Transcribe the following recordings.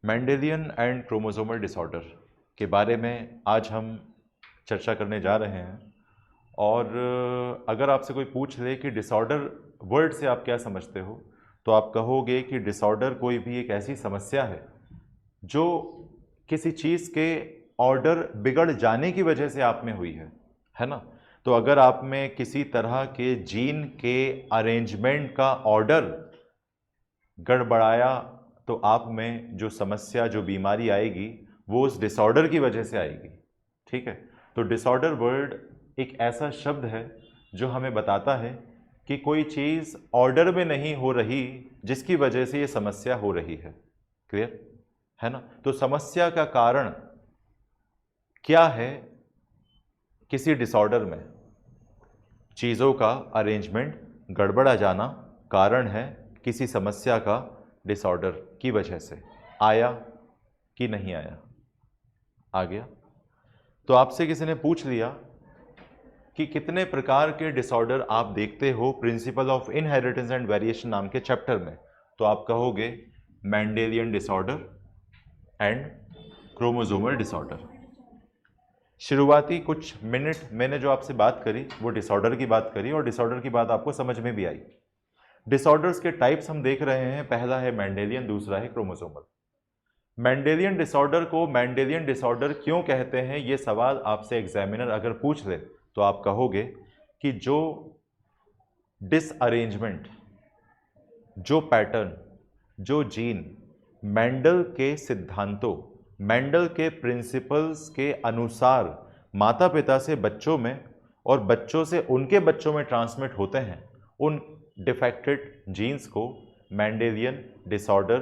Mendelian and chromosomal disorder के बारे में आज हम चर्चा करने जा रहे हैं। और अगर आपसे कोई पूछ ले कि डिसऑर्डर वर्ड से आप क्या समझते हो, तो आप कहोगे कि डिसऑर्डर कोई भी एक ऐसी समस्या है जो किसी चीज़ के ऑर्डर बिगड़ जाने की वजह से आप में हुई है ना। तो अगर आप में किसी तरह के जीन के अरेंजमेंट का ऑर्डर गड़बड़ाया, तो आप में जो समस्या, जो बीमारी आएगी, वो उस डिसऑर्डर की वजह से आएगी। ठीक है। तो डिसऑर्डर वर्ड एक ऐसा शब्द है जो हमें बताता है कि कोई चीज़ ऑर्डर में नहीं हो रही, जिसकी वजह से ये समस्या हो रही है। क्लियर है ना। तो समस्या का कारण क्या है? किसी डिसऑर्डर में चीज़ों का अरेंजमेंट गड़बड़ा जाना कारण है किसी समस्या का डिसऑर्डर की वजह से। आया कि नहीं आया? आ गया। तो आपसे किसी ने पूछ लिया कि कितने प्रकार के डिसऑर्डर आप देखते हो principle of inheritance and variation नाम के चैप्टर में, तो आप कहोगे Mendelian disorder and chromosomal disorder. शुरुआती कुछ मिनट मैंने जो आपसे बात करी वो डिसऑर्डर की बात करी, और डिसऑर्डर की बात आपको समझ में भी आई। डिसऑर्डर्स के टाइप्स हम देख रहे हैं। पहला है मेंडेलियन, दूसरा है क्रोमोसोमल। मेंडेलियन डिसऑर्डर को मेंडेलियन डिसऑर्डर क्यों कहते हैं, ये सवाल आपसे एग्जामिनर अगर पूछ ले तो आप कहोगे कि जो डिसअरेंजमेंट, जो पैटर्न, जो जीन मेंडल के सिद्धांतों, मेंडल के प्रिंसिपल्स के अनुसार माता पिता से बच्चों में और बच्चों से उनके बच्चों में ट्रांसमिट होते हैं, उन डिफेक्टेड जीन्स को मेंडेलियन डिसऑर्डर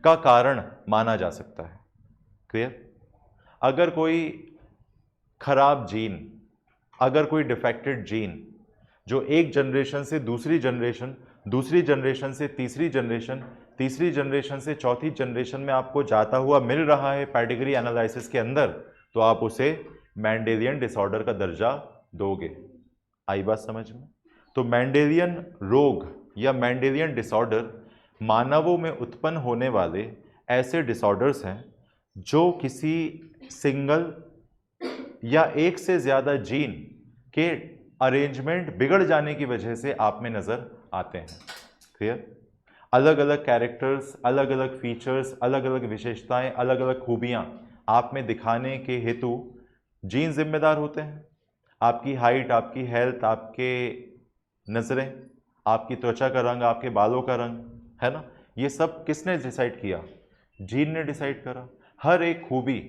का कारण माना जा सकता है। क्लियर। अगर कोई खराब जीन, अगर कोई डिफेक्टेड जीन जो एक जनरेशन से दूसरी जनरेशन, दूसरी जनरेशन से तीसरी जनरेशन, तीसरी जनरेशन से चौथी जनरेशन में आपको जाता हुआ मिल रहा है पेडिग्री एनालिसिस के अंदर, तो आप उसे मेंडेलियन डिसऑर्डर का दर्जा दोगे। आई बात समझ में? तो मेंडेलियन रोग या मेंडेलियन डिसऑर्डर मानवों में उत्पन्न होने वाले ऐसे डिसऑर्डर्स हैं जो किसी सिंगल या एक से ज़्यादा जीन के अरेंजमेंट बिगड़ जाने की वजह से आप में नज़र आते हैं। क्लियर। अलग अलग कैरेक्टर्स, अलग अलग फीचर्स, अलग अलग विशेषताएं, अलग अलग खूबियां आप में दिखाने के हेतु जीन जिम्मेदार होते हैं। आपकी हाइट, आपकी हेल्थ, आपके नज़रें, आपकी त्वचा का रंग, आपके बालों का रंग, है ना, ये सब किसने डिसाइड किया? जीन ने डिसाइड करा। हर एक खूबी,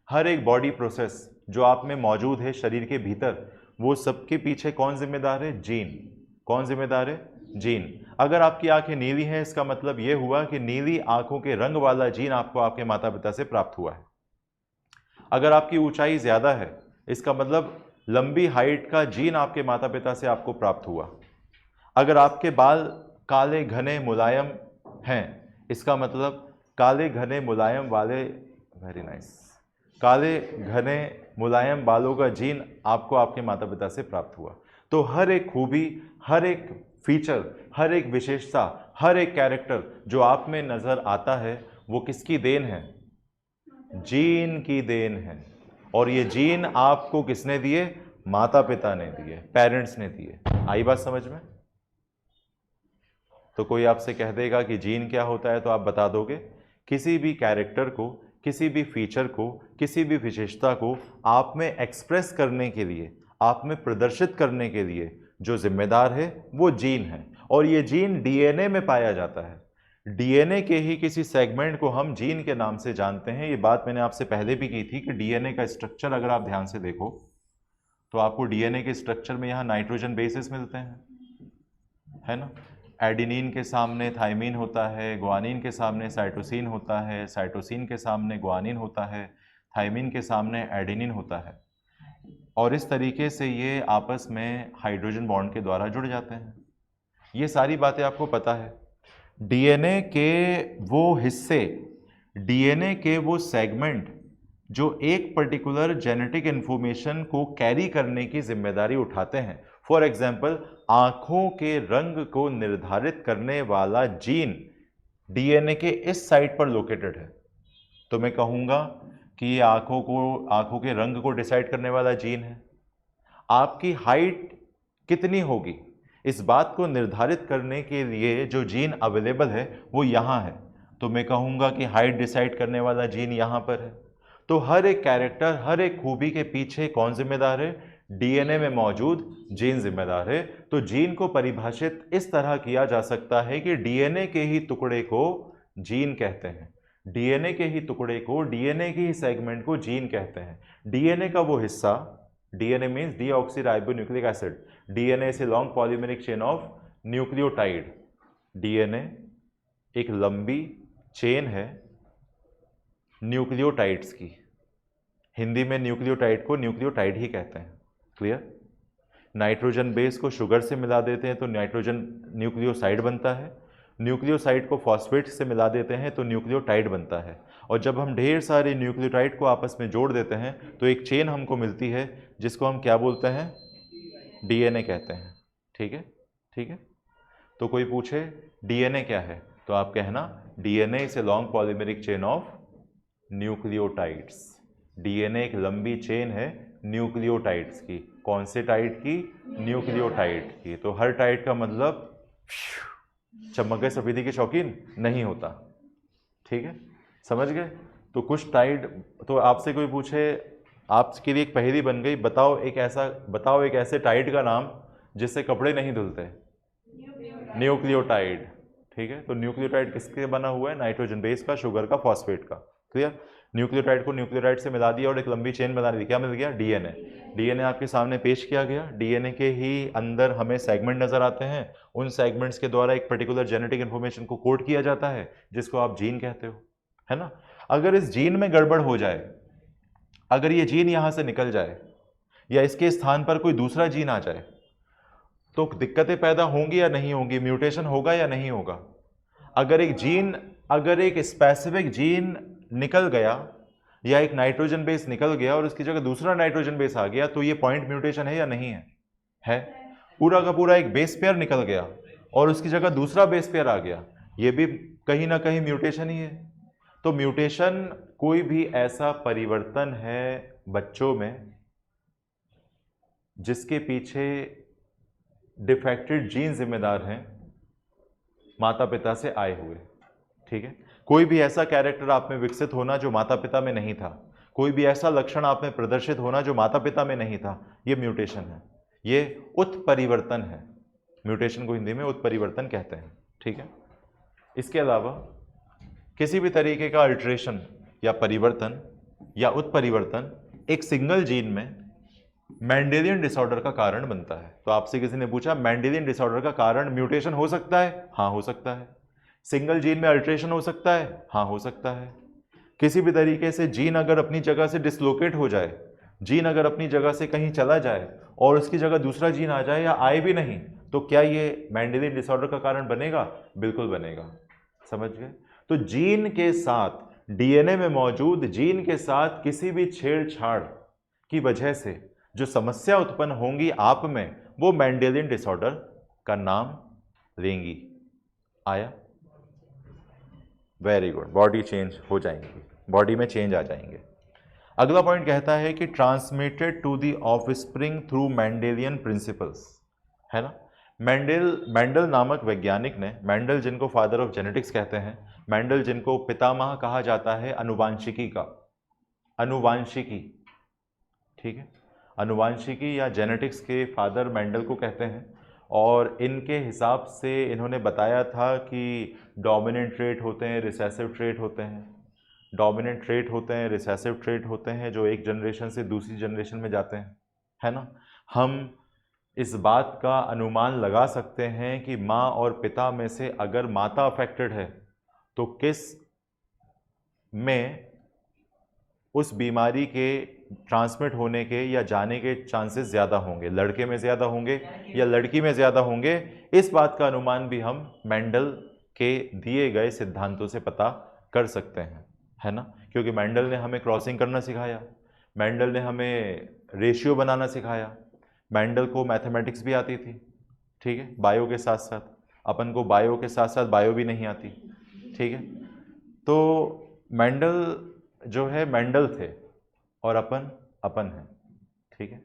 हर एक बॉडी प्रोसेस जो आप में मौजूद है शरीर के भीतर, वो सबके पीछे कौन जिम्मेदार है? जीन। कौन जिम्मेदार है? जीन। अगर आपकी आंखें नीली हैं, इसका मतलब यह हुआ कि नीली आंखों के रंग वाला जीन आपको आपके माता पिता से प्राप्त हुआ है। अगर आपकी ऊंचाई ज्यादा है, इसका मतलब लंबी हाइट का जीन आपके माता पिता से आपको प्राप्त हुआ। अगर आपके बाल काले घने मुलायम हैं, इसका मतलब काले घने मुलायम वाले, वेरी नाइस, काले घने मुलायम बालों का जीन आपको आपके माता पिता से प्राप्त हुआ। तो हर एक खूबी, हर एक फीचर, हर एक विशेषता, हर एक कैरेक्टर जो आप में नजर आता है, वो किसकी देन है? जीन की देन है। और ये जीन आपको किसने दिए? माता पिता ने दिए, पेरेंट्स ने दिए। आई बात समझ में? तो कोई आपसे कह देगा कि जीन क्या होता है, तो आप बता दोगे किसी भी कैरेक्टर को, किसी भी फीचर को, किसी भी विशेषता को आप में एक्सप्रेस करने के लिए, आप में प्रदर्शित करने के लिए जो जिम्मेदार है वो जीन है। और ये जीन डीएनए में पाया जाता है। डीएनए के ही किसी सेगमेंट को हम जीन के नाम से जानते हैं। ये बात मैंने आपसे पहले भी की थी कि डीएनए का स्ट्रक्चर अगर आप ध्यान से देखो तो आपको डीएनए के स्ट्रक्चर में यहाँ नाइट्रोजन बेसिस मिलते हैं, है ना। एडिनिन के सामने थाइमिन होता है, ग्वानिन के सामने साइटोसिन होता है, साइटोसिन के सामने ग्वानिन होता है, थाइमिन के सामने एडिनिन होता है। और इस तरीके से ये आपस में हाइड्रोजन बॉन्ड के द्वारा जुड़ जाते हैं। ये सारी बातें आपको पता है। डीएनए के वो हिस्से, डीएनए के वो सेगमेंट जो एक पर्टिकुलर जेनेटिक इंफॉर्मेशन को कैरी करने की जिम्मेदारी उठाते हैं। फॉर एग्जाम्पल, आंखों के रंग को निर्धारित करने वाला जीन डीएनए के इस साइट पर लोकेटेड है। तो मैं कहूँगा कि ये आँखों के रंग को डिसाइड करने वाला जीन है। आपकी हाइट कितनी होगी, इस बात को निर्धारित करने के लिए जो जीन अवेलेबल है वो यहाँ है, तो मैं कहूँगा कि हाइट डिसाइड करने वाला जीन यहाँ पर है। तो हर एक कैरेक्टर, हर एक खूबी के पीछे कौन जिम्मेदार है? डीएनए में मौजूद जीन जिम्मेदार है। तो जीन को परिभाषित इस तरह किया जा सकता है कि डीएनए के ही टुकड़े को जीन कहते हैं, डीएनए के ही टुकड़े को, डीएनए के ही सेगमेंट को जीन कहते हैं। डीएनए का वो हिस्सा, DNA means deoxyribonucleic acid, DNA is a long polymeric chain of nucleotide. DNA एक लंबी चेन है न्यूक्लियोटाइड्स की, हिंदी में न्यूक्लियोटाइड को न्यूक्लियोटाइड ही कहते हैं। क्लियर? नाइट्रोजन बेस को शुगर से मिला देते हैं तो नाइट्रोजन न्यूक्लियोसाइड बनता है, न्यूक्लियोसाइड को फॉस्फेट से मिला देते हैं तो न्यूक्लियोटाइड बनता है। और जब हम ढेर सारे न्यूक्लियोटाइड को आपस में जोड़ देते हैं तो एक चेन हमको मिलती है जिसको हम क्या बोलते हैं? डीएनए कहते हैं। ठीक है, ठीक है। तो कोई पूछे डीएनए क्या है तो आप कहना DNA is a long polymeric chain of nucleotides. DNA एक लंबी चेन है न्यूक्लियोटाइड्स की। कौन से टाइड की? न्यूक्लियोटाइड की। तो हर टाइड का मतलब चमक गए सफेदी के शौकीन नहीं होता। ठीक है, समझ गए? तो कुछ टाइड, तो आपसे कोई पूछे, आपके लिए एक पहेली बन गई, बताओ एक ऐसे टाइड का नाम जिससे कपड़े नहीं धुलते। न्यूक्लियोटाइड। ठीक है, तो न्यूक्लियोटाइड किसके बना हुआ है? नाइट्रोजन बेस का, शुगर का, फॉस्फेट का। क्लियर? न्यूक्लियोटाइड को न्यूक्लियोटाइड से मिला दिया और एक लंबी चेन बना दी, क्या मिल गया? डीएनए। डीएनए आपके सामने पेश किया गया। डीएनए के ही अंदर हमें सेगमेंट नजर आते हैं, उन सेगमेंट्स के द्वारा एक पर्टिकुलर जेनेटिक इंफॉर्मेशन को कोड किया जाता है जिसको आप जीन कहते हो, है ना? अगर इस जीन में गड़बड़ हो जाए, अगर ये जीन यहां से निकल जाए या इसके स्थान पर कोई दूसरा जीन आ जाए तो दिक्कतें पैदा होंगी या नहीं होंगी? म्यूटेशन होगा या नहीं होगा? अगर एक स्पेसिफिक जीन निकल गया या एक नाइट्रोजन बेस निकल गया और उसकी जगह दूसरा नाइट्रोजन बेस आ गया तो ये पॉइंट म्यूटेशन है या नहीं है? है। पूरा का पूरा एक बेस पेयर निकल गया और उसकी जगह दूसरा बेस पेयर आ गया, ये भी कहीं ना कहीं म्यूटेशन ही है। तो म्यूटेशन कोई भी ऐसा परिवर्तन है बच्चों में जिसके पीछे डिफेक्टेड जीन जिम्मेदार हैं, माता पिता से आए हुए। ठीक है, कोई भी ऐसा कैरेक्टर आप में विकसित होना जो माता पिता में नहीं था, कोई भी ऐसा लक्षण आप में प्रदर्शित होना जो माता पिता में नहीं था, ये म्यूटेशन है, ये उत्परिवर्तन है। म्यूटेशन को हिंदी में उत्परिवर्तन कहते हैं। ठीक है, इसके अलावा किसी भी तरीके का अल्ट्रेशन या परिवर्तन या उत्परिवर्तन एक सिंगल जीन में मेंडेलियन डिसऑर्डर का कारण बनता है। तो आपसे किसी ने पूछा मेंडेलियन डिसऑर्डर का कारण म्यूटेशन हो सकता है? हाँ, हो सकता है। सिंगल जीन में अल्ट्रेशन हो सकता है? हाँ, हो सकता है। किसी भी तरीके से जीन अगर अपनी जगह से डिसलोकेट हो जाए, जीन अगर अपनी जगह से कहीं चला जाए और उसकी जगह दूसरा जीन आ जाए या आए भी नहीं, तो क्या ये मेंडेलियन डिसऑर्डर का कारण बनेगा? बिल्कुल बनेगा। समझ गए? तो जीन के साथ, डीएनए में मौजूद जीन के साथ किसी भी छेड़छाड़ की वजह से जो समस्या उत्पन्न होंगी आप में, वो मेंडेलियन डिसऑर्डर का नाम लेंगी। आया? Very good. बॉडी चेंज हो जाएंगी, बॉडी में चेंज आ जाएंगे। अगला पॉइंट कहता है कि transmitted to the offspring through Mendelian principles, है ना? मेंडल नामक वैज्ञानिक ने, मेंडल जिनको फादर ऑफ जेनेटिक्स कहते हैं, मेंडल जिनको पितामह कहा जाता है अनुवांशिकी का, अनुवांशिकी, ठीक है, अनुवांशिकी या जेनेटिक्स के फादर मेंडल को कहते हैं। और इनके हिसाब से इन्होंने बताया था कि डोमिनेंट ट्रेट होते हैं, रिसेसिव ट्रेट होते हैं, डोमिनेंट ट्रेट होते हैं, रिसेसिव ट्रेट होते हैं जो एक जनरेशन से दूसरी जनरेशन में जाते हैं, है ना? हम इस बात का अनुमान लगा सकते हैं कि माँ और पिता में से अगर माता अफेक्टेड है तो किस में उस बीमारी के ट्रांसमिट होने के या जाने के चांसेस ज़्यादा होंगे, लड़के में ज़्यादा होंगे या लड़की में ज़्यादा होंगे। इस बात का अनुमान भी हम मेंडल के दिए गए सिद्धांतों से पता कर सकते हैं, है ना? क्योंकि मेंडल ने हमें क्रॉसिंग करना सिखाया, मेंडल ने हमें रेशियो बनाना सिखाया, मेंडल को मैथमेटिक्स भी आती थी, ठीक है, बायो के साथ साथ। अपन को बायो के साथ साथ बायो भी नहीं आती, ठीक है। तो मेंडल जो है मेंडल थे और अपन अपन है। ठीक है,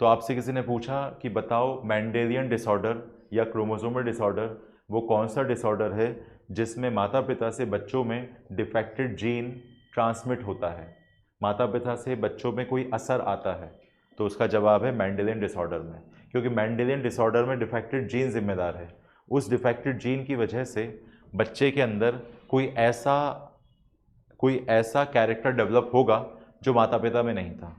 तो आपसे किसी ने पूछा कि बताओ मेंडेलियन डिसऑर्डर या क्रोमोसोमल डिसऑर्डर वो कौन सा डिसऑर्डर है जिसमें माता पिता से बच्चों में डिफेक्टेड जीन ट्रांसमिट होता है, माता पिता से बच्चों में कोई असर आता है। तो उसका जवाब है मेंडेलियन डिसऑर्डर में, क्योंकि मेंडेलियन डिसऑर्डर में डिफेक्टेड जीन जिम्मेदार है। उस डिफेक्टेड जीन की वजह से बच्चे के अंदर कोई ऐसा कैरेक्टर डेवलप होगा जो माता पिता में नहीं था,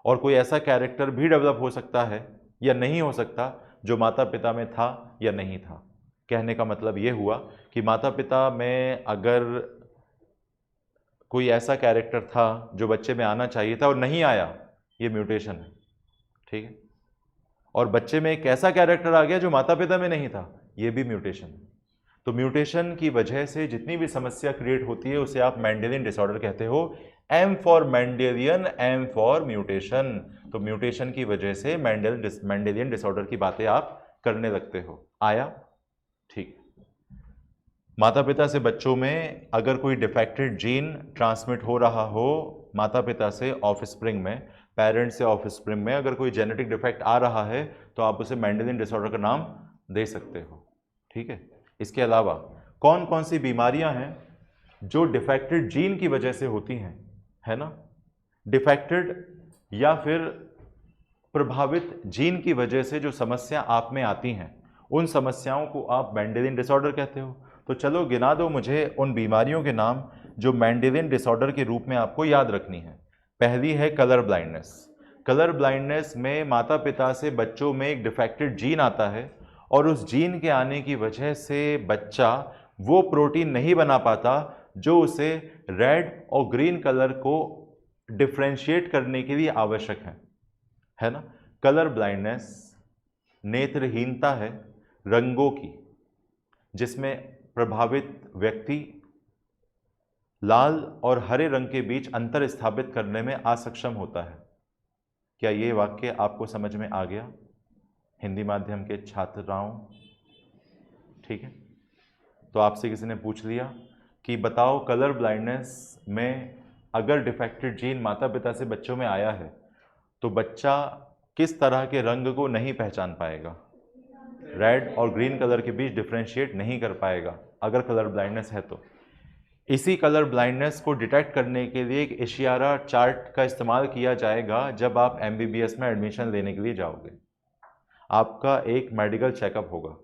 और कोई ऐसा कैरेक्टर भी डेवलप हो सकता है या नहीं हो सकता जो माता पिता में था या नहीं था। कहने का मतलब ये हुआ कि माता पिता में अगर कोई ऐसा कैरेक्टर था जो बच्चे में आना चाहिए था और नहीं आया, ये म्यूटेशन है। ठीक है, और बच्चे में एक ऐसा कैरेक्टर आ गया जो माता पिता में नहीं था, ये भी म्यूटेशन है। तो म्यूटेशन की वजह से जितनी भी समस्या क्रिएट होती है उसे आप मेंडेलियन डिसऑर्डर कहते हो। M for Mendelian, M for mutation. तो म्यूटेशन की वजह से मेंडेलियन डिसऑर्डर की बातें आप करने लगते हो। आया? ठीक। माता पिता से बच्चों में अगर कोई डिफेक्टेड जीन ट्रांसमिट हो रहा हो, माता पिता से ऑफस्प्रिंग में, पेरेंट से ऑफस्प्रिंग में अगर कोई जेनेटिक डिफेक्ट आ रहा है तो आप उसे मेंडेलियन डिसऑर्डर का नाम दे सकते हो। ठीक है, इसके अलावा कौन कौन सी बीमारियां हैं जो डिफेक्टेड जीन की वजह से होती हैं, है ना? डिफेक्टेड या फिर प्रभावित जीन की वजह से जो समस्या आप में आती हैं, उन समस्याओं को आप मेंडेलियन डिसऑर्डर कहते हो। तो चलो गिना दो मुझे उन बीमारियों के नाम जो मेंडेलियन डिसऑर्डर के रूप में आपको याद रखनी है। पहली है कलर ब्लाइंडनेस। कलर ब्लाइंडनेस में माता पिता से बच्चों में एक डिफेक्टेड जीन आता है और उस जीन के आने की वजह से बच्चा वो प्रोटीन नहीं बना पाता जो उसे रेड और ग्रीन कलर को डिफ्रेंशिएट करने के लिए आवश्यक है ना? कलर ब्लाइंडनेस नेत्रहीनता है रंगों की, जिसमें प्रभावित व्यक्ति लाल और हरे रंग के बीच अंतर स्थापित करने में असक्षम होता है। क्या ये वाक्य आपको समझ में आ गया, हिंदी माध्यम के छात्राओं? ठीक है, तो आपसे किसी ने पूछ लिया कि बताओ कलर ब्लाइंडनेस में अगर डिफेक्टेड जीन माता पिता से बच्चों में आया है तो बच्चा किस तरह के रंग को नहीं पहचान पाएगा, रेड और ग्रीन कलर के बीच डिफ्रेंशिएट नहीं कर पाएगा अगर कलर ब्लाइंडनेस है तो। इसी कलर ब्लाइंडनेस को डिटेक्ट करने के लिए एक इशियारा चार्ट का इस्तेमाल किया जाएगा जब आप एमबीबीएस में एडमिशन लेने के लिए जाओगे। आपका एक मेडिकल चेकअप होगा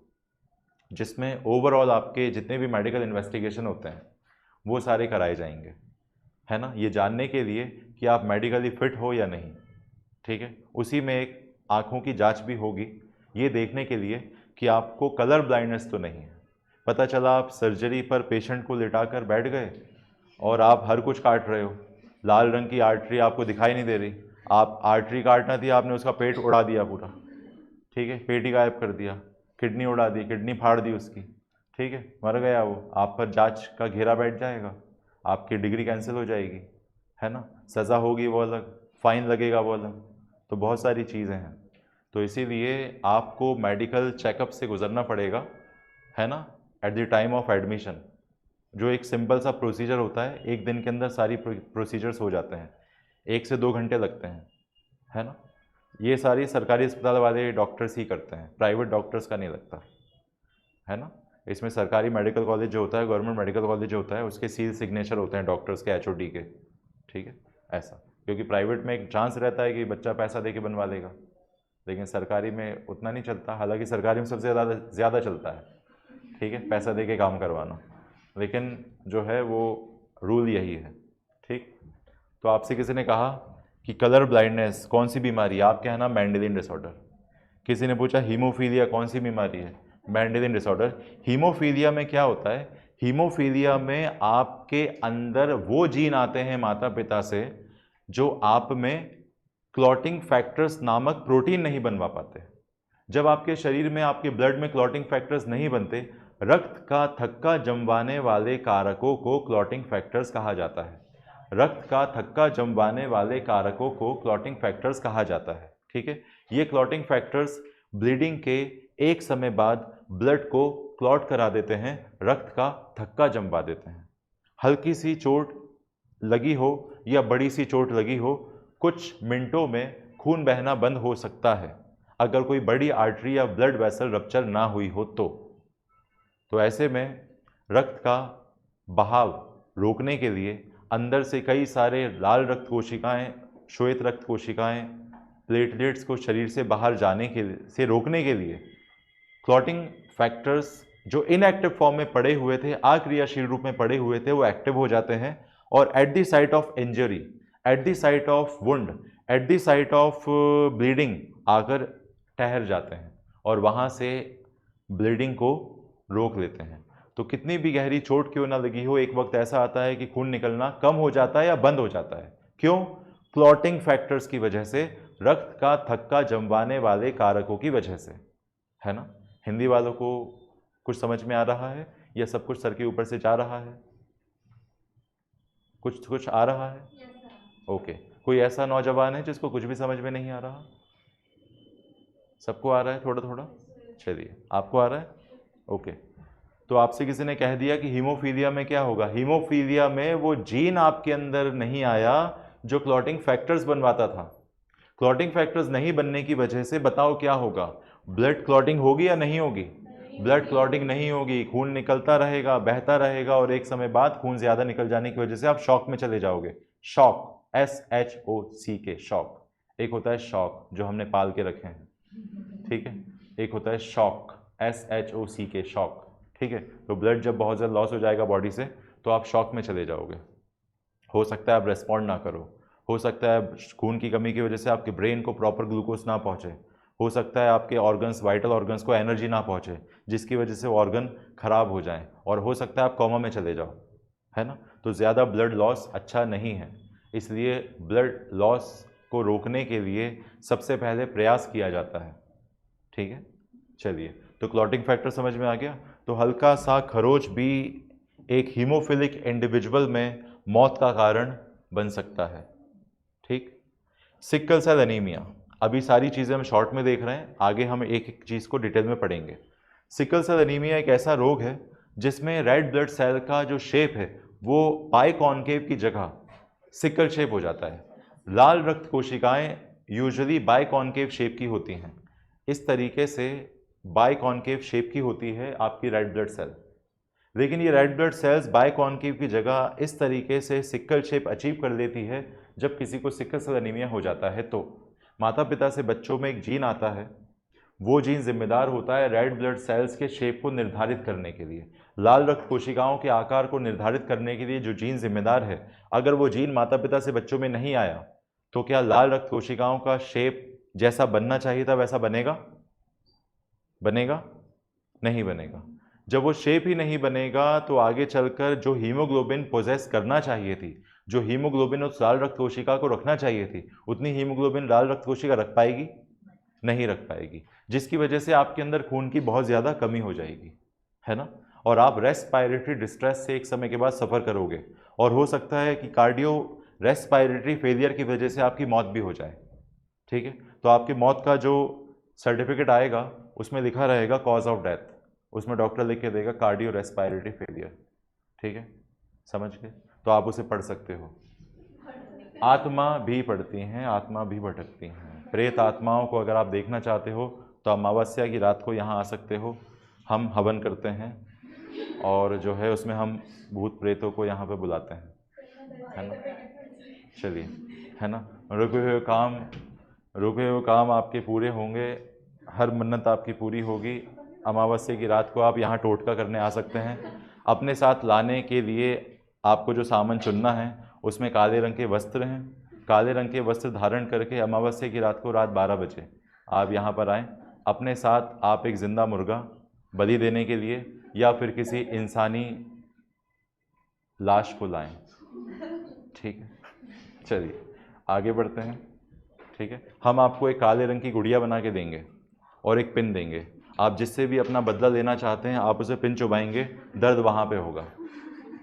जिसमें ओवरऑल आपके जितने भी मेडिकल इन्वेस्टिगेशन होते हैं वो सारे कराए जाएंगे, है ना, ये जानने के लिए कि आप मेडिकली फिट हो या नहीं। ठीक है, उसी में एक आँखों की जांच भी होगी ये देखने के लिए कि आपको कलर ब्लाइंडनेस तो नहीं है। पता चला आप सर्जरी पर पेशेंट को लिटाकर बैठ गए और आप हर कुछ काट रहे हो, लाल रंग की आर्टरी आपको दिखाई नहीं दे रही, आप आर्टरी काटना थी, आपने उसका पेट उड़ा दिया पूरा। ठीक है, पेट ही गायब कर दिया, किडनी उड़ा दी, किडनी फाड़ दी उसकी। ठीक है, मर गया वो, आप पर जांच का घेरा बैठ जाएगा, आपकी डिग्री कैंसिल हो जाएगी, है ना, सज़ा होगी वो अलग, फाइन लगेगा वो अलग। तो बहुत सारी चीज़ें हैं, तो इसीलिए आपको मेडिकल चेकअप से गुजरना पड़ेगा, है ना, eight the time of admission. जो एक सिंपल सा प्रोसीजर होता है, एक दिन के अंदर सारी प्रोसीजर्स हो जाते हैं, 1 से 2 घंटे लगते हैं, है ना। ये सारी सरकारी अस्पताल वाले डॉक्टर्स ही करते हैं, प्राइवेट डॉक्टर्स का नहीं लगता, है ना। इसमें सरकारी मेडिकल कॉलेज जो होता है, गवर्नमेंट मेडिकल कॉलेज जो होता है, उसके सील सिग्नेचर होते हैं डॉक्टर्स के, एचओडी के। ठीक है, ऐसा, क्योंकि प्राइवेट में एक चांस रहता है कि बच्चा पैसा दे के बनवा लेगा, लेकिन सरकारी में उतना नहीं चलता। हालांकि सरकारी में सबसे ज़्यादा चलता है, ठीक है, पैसा दे के काम करवाना, लेकिन जो है वो रूल यही है। ठीक, तो आपसे किसी ने कहा कि कलर ब्लाइंडनेस कौन सी बीमारी है, आप कहना मेंडेलियन डिसऑर्डर। किसी ने पूछा हीमोफीलिया कौन सी बीमारी है, मेंडेलियन डिसऑर्डर। हीमोफीलिया में क्या होता है, हीमोफीलिया में आपके अंदर वो जीन आते हैं माता पिता से जो आप में क्लॉटिंग फैक्टर्स नामक प्रोटीन नहीं बनवा पाते। जब आपके शरीर में, आपके ब्लड में क्लॉटिंग फैक्टर्स नहीं बनते, रक्त का थक्का जमवाने वाले कारकों को क्लॉटिंग फैक्टर्स कहा जाता है। रक्त का थक्का जमवाने वाले कारकों को क्लॉटिंग फैक्टर्स कहा जाता है। ठीक है, ये क्लॉटिंग फैक्टर्स ब्लीडिंग के एक समय बाद ब्लड को क्लॉट करा देते हैं, रक्त का थक्का जमवा देते हैं। हल्की सी चोट लगी हो या बड़ी सी चोट लगी हो, कुछ मिनटों में खून बहना बंद हो सकता है अगर कोई बड़ी आर्टरी या ब्लड वेसल रप्चर ना हुई हो तो ऐसे में रक्त का बहाव रोकने के लिए अंदर से कई सारे लाल रक्त कोशिकाएं, श्वेत रक्त कोशिकाएं, प्लेटलेट्स को शरीर से बाहर जाने से रोकने के लिए क्लॉटिंग फैक्टर्स जो इनएक्टिव फॉर्म में पड़े हुए थे, अक्रियाशील रूप में पड़े हुए थे, वो एक्टिव हो जाते हैं और at the site of injury, at the site of wound, at the site of bleeding आकर ठहर जाते हैं और वहाँ से ब्लीडिंग को रोक लेते हैं। तो कितनी भी गहरी चोट क्यों ना लगी हो, एक वक्त ऐसा आता है कि खून निकलना कम हो जाता है या बंद हो जाता है। क्यों? क्लॉटिंग फैक्टर्स की वजह से, रक्त का थक्का जमवाने वाले कारकों की वजह से, है ना। हिंदी वालों को कुछ समझ में आ रहा है या सब कुछ सर के ऊपर से जा रहा है? कुछ कुछ आ रहा है? ओके। कोई ऐसा नौजवान है जिसको कुछ भी समझ में नहीं आ रहा? सबको आ रहा है थोड़ा थोड़ा? चलिए, आपको आ रहा है? ओके। तो आपसे किसी ने कह दिया कि हीमोफीलिया में क्या होगा? हीमोफीलिया में वो जीन आपके अंदर नहीं आया जो क्लॉटिंग फैक्टर्स बनवाता था। क्लॉटिंग फैक्टर्स नहीं बनने की वजह से बताओ क्या होगा? ब्लड क्लॉटिंग होगी या नहीं होगी? ब्लड क्लॉटिंग नहीं होगी, खून निकलता रहेगा, बहता रहेगा और एक समय बाद खून ज़्यादा निकल जाने की वजह से आप शॉक में चले जाओगे। Shock, SHOCK, shock. एक होता है शॉक जो हमने पाल के रखे हैं, ठीक है। एक होता है शॉक, SHOCK, शॉक, ठीक है। तो ब्लड जब बहुत ज़्यादा लॉस हो जाएगा बॉडी से तो आप शॉक में चले जाओगे। हो सकता है आप रेस्पॉन्ड ना करो, हो सकता है खून की कमी की वजह से आपके ब्रेन को प्रॉपर ग्लूकोज ना पहुँचे, हो सकता है आपके ऑर्गन्स, वाइटल ऑर्गन्स को एनर्जी ना पहुँचे जिसकी वजह से ऑर्गन खराब हो जाएं, और हो सकता है आप कोमा में चले जाओ, है ना। तो ज़्यादा ब्लड लॉस अच्छा नहीं है, इसलिए ब्लड लॉस को रोकने के लिए सबसे पहले प्रयास किया जाता है, ठीक है। चलिए, तो क्लॉटिंग फैक्टर समझ में आ गया। तो हल्का सा खरोच भी एक हीमोफिलिक इंडिविजुअल में मौत का कारण बन सकता है, ठीक। सिकल सेल एनीमिया, अभी सारी चीज़ें हम शॉर्ट में देख रहे हैं, आगे हम एक एक चीज़ को डिटेल में पढ़ेंगे। सिकल सेल एनीमिया एक ऐसा रोग है जिसमें रेड ब्लड सेल का जो शेप है वो बाइकॉन्केव की जगह सिकल शेप हो जाता है। लाल रक्त कोशिकाएं यूजुअली बाइकॉन्केव शेप की होती हैं, इस तरीके से बाइकॉन्केव शेप की होती है आपकी रेड ब्लड सेल। लेकिन ये रेड ब्लड सेल्स बाइकॉन्केव की जगह इस तरीके से सिकल शेप अचीव कर लेती है जब किसी को सिकल सेल एनीमिया हो जाता है। तो माता पिता से बच्चों में एक जीन आता है, वो जीन जिम्मेदार होता है रेड ब्लड सेल्स के शेप को निर्धारित करने के लिए, लाल रक्त कोशिकाओं के आकार को निर्धारित करने के लिए जो जीन जिम्मेदार है, अगर वो जीन माता पिता से बच्चों में नहीं आया तो क्या लाल रक्त कोशिकाओं का शेप जैसा बनना चाहिए था वैसा बनेगा? बनेगा? नहीं बनेगा। जब वो शेप ही नहीं बनेगा तो आगे चलकर जो हीमोग्लोबिन पोजेस करना चाहिए थी, जो हीमोग्लोबिन उस लाल रक्त कोशिका को रखना चाहिए थी, उतनी हीमोग्लोबिन लाल रक्त कोशिका रख पाएगी? नहीं रख पाएगी, जिसकी वजह से आपके अंदर खून की बहुत ज़्यादा कमी हो जाएगी, है ना। और आप रेस्पायरेटरी डिस्ट्रेस से एक समय के बाद सफ़र करोगे और हो सकता है कि कार्डियो रेस्पायरेटरी फेलियर की वजह से आपकी मौत भी हो जाए, ठीक है। तो आपकी मौत का जो सर्टिफिकेट आएगा उसमें लिखा रहेगा कॉज ऑफ डेथ, उसमें डॉक्टर लिख के देगा कार्डियो रेस्पायरेटरी फेलियर, ठीक है, समझ गए। तो आप उसे पढ़ सकते हो। आत्मा भी पढ़ती हैं, आत्मा भी भटकती हैं। प्रेत आत्माओं को अगर आप देखना चाहते हो तो अमावस्या की रात को यहाँ आ सकते हो, हम हवन करते हैं और जो है उसमें हम भूत प्रेतों को यहाँ पे बुलाते हैं, है ना। चलिए, है ना। रुके हुए काम आपके पूरे होंगे, हर मन्नत आपकी पूरी होगी। अमावस्या की रात को आप यहाँ टोटका करने आ सकते हैं। अपने साथ लाने के लिए आपको जो सामान चुनना है उसमें काले रंग के वस्त्र हैं, काले रंग के वस्त्र धारण करके अमावस्या की रात को रात 12 बजे आप यहाँ पर आएँ। अपने साथ आप एक ज़िंदा मुर्गा बलि देने के लिए या फिर किसी इंसानी लाश को लाएं, ठीक है। चलिए आगे बढ़ते हैं, ठीक है। हम आपको एक काले रंग की गुड़िया बना के देंगे और एक पिन देंगे, आप जिससे भी अपना बदला लेना चाहते हैं आप उसे पिन चुभाएंगे, दर्द वहाँ पे होगा,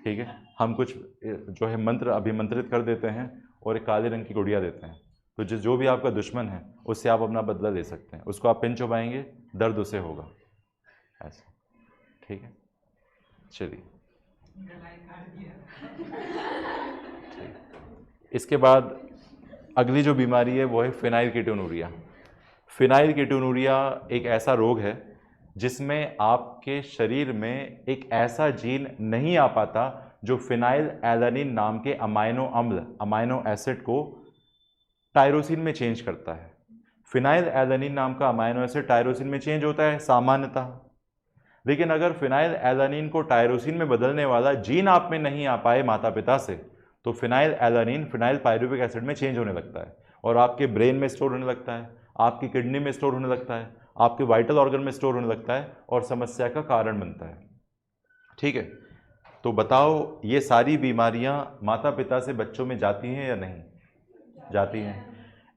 ठीक है। हम कुछ जो है मंत्र अभिमंत्रित कर देते हैं और एक काले रंग की गुड़िया देते हैं, तो जो भी आपका दुश्मन है उससे आप अपना बदला ले सकते हैं। उसको आप पिन चुभाएंगे, दर्द उसे होगा, ऐसा, ठीक है। चलिए इसके बाद अगली जो बीमारी है वो है फिनाइलकीटोनुरिया। फिनाइलकीटोनुरिया एक ऐसा रोग है जिसमें आपके शरीर में एक ऐसा जीन नहीं आ पाता जो फिनाइल एलानिन नाम के अमाइनो अम्ल, अमाइनो एसिड को टायरोसिन में चेंज करता है। फिनाइल एलानिन नाम का अमाइनो एसिड टायरोसिन में चेंज होता है सामान्यतः, लेकिन अगर फिनाइल एलानिन को टायरोसिन में बदलने वाला जीन आप में नहीं आ पाए माता पिता से, तो phenyl alanine phenyl pyruvic acid में चेंज होने लगता है और आपके ब्रेन में स्टोर होने लगता है, आपकी किडनी में स्टोर होने लगता है, आपके वाइटल ऑर्गन में स्टोर होने लगता है और समस्या का कारण बनता है। ठीक है, तो बताओ ये सारी बीमारियां माता पिता से बच्चों में जाती हैं या नहीं जाती हैं?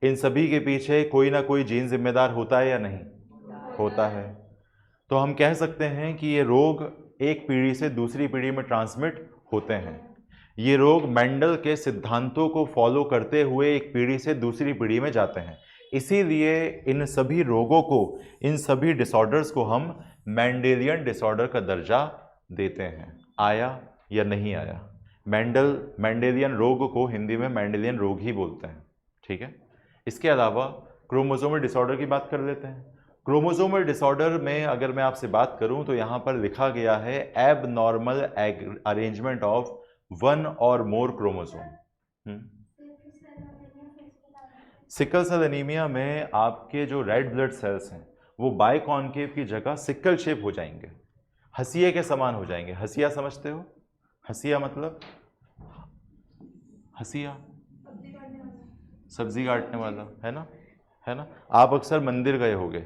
इन सभी के पीछे कोई ना कोई जीन जिम्मेदार होता है या नहीं होता है? तो हम कह सकते हैं कि ये रोग एक पीढ़ी से दूसरी पीढ़ी में ट्रांसमिट होते हैं। ये रोग मेंडल के सिद्धांतों को फॉलो करते हुए एक पीढ़ी से दूसरी पीढ़ी में जाते हैं। इसीलिए इन सभी रोगों को, इन सभी डिसऑर्डर्स को हम मेंडेलियन डिसऑर्डर का दर्जा देते हैं। आया या नहीं आया? मेंडेलियन रोग को हिंदी में मेंडेलियन रोग ही बोलते हैं। ठीक है, इसके अलावा क्रोमोसोमल डिसऑर्डर की बात कर लेते हैं। क्रोमोसोमल डिसऑर्डर में अगर मैं आपसे बात करूं तो यहां पर लिखा गया है एबनॉर्मल अरेंजमेंट ऑफ वन और मोर क्रोमोसोम। सिकल सेल एनीमिया में आपके जो रेड ब्लड सेल्स हैं वो बाइकॉन्केव की जगह सिकल शेप हो जाएंगे, हंसिया के समान हो जाएंगे। हंसिया समझते हो? हंसिया मतलब हंसिया सब्जी काटने वाला, है ना? है ना? आप अक्सर मंदिर गए होंगे,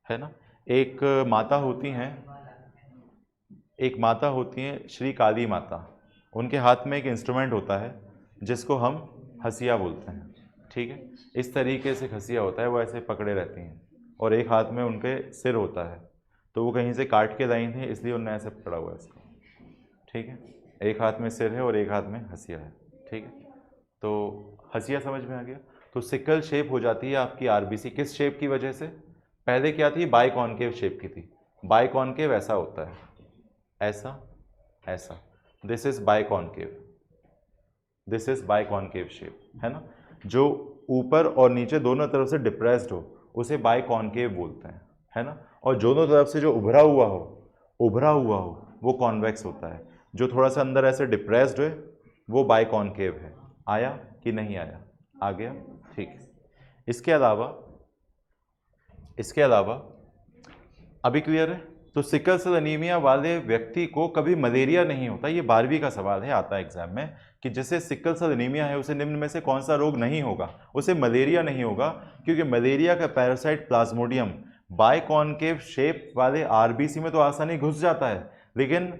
है ना? एक माता होती हैं श्री काली माता। उनके हाथ में एक इंस्ट्रूमेंट होता है जिसको हम हंसिया बोलते हैं। ठीक है, इस तरीके से हंसिया होता है, वो ऐसे पकड़े रहती हैं और एक हाथ में उनके सिर होता है, तो वो कहीं से काट के लाई थी इसलिए उन्होंने ऐसे पकड़ा हुआ है इसको। ठीक है, एक हाथ में सिर है और एक हाथ में हंसिया है। ठीक है, तो हंसिया समझ में आ गया। तो सिकल शेप हो जाती है आपकी आरबीसी किस शेप की वजह से? पहले क्या थी? बाइकॉन्केव शेप की थी। बाइकॉन्केव ऐसा होता है, ऐसा ऐसा, this is biconcave, this is biconcave shape, है ना? जो ऊपर और नीचे दोनों तरफ से डिप्रेस्ड हो उसे बाइकॉन्केव बोलते हैं, है ना? और दोनों तरफ से जो उभरा हुआ हो वो कॉन्वेक्स होता है। जो थोड़ा सा अंदर ऐसे डिप्रेस्ड है वो बाइकॉन्केव है। आया कि नहीं आया? आ गया, ठीक है। इसके अलावा अभी क्लियर है? तो सिकल सेल एनीमिया वाले व्यक्ति को कभी मलेरिया नहीं होता। ये 12वीं का सवाल है, आता है एग्जाम में, कि जैसे सिकल सेल एनीमिया है उसे निम्न में से कौन सा रोग नहीं होगा? उसे मलेरिया नहीं होगा, क्योंकि मलेरिया का पैरासाइट प्लाज्मोडियम बाइकॉन्केव शेप वाले आरबीसी में तो आसानी घुस जाता है, लेकिन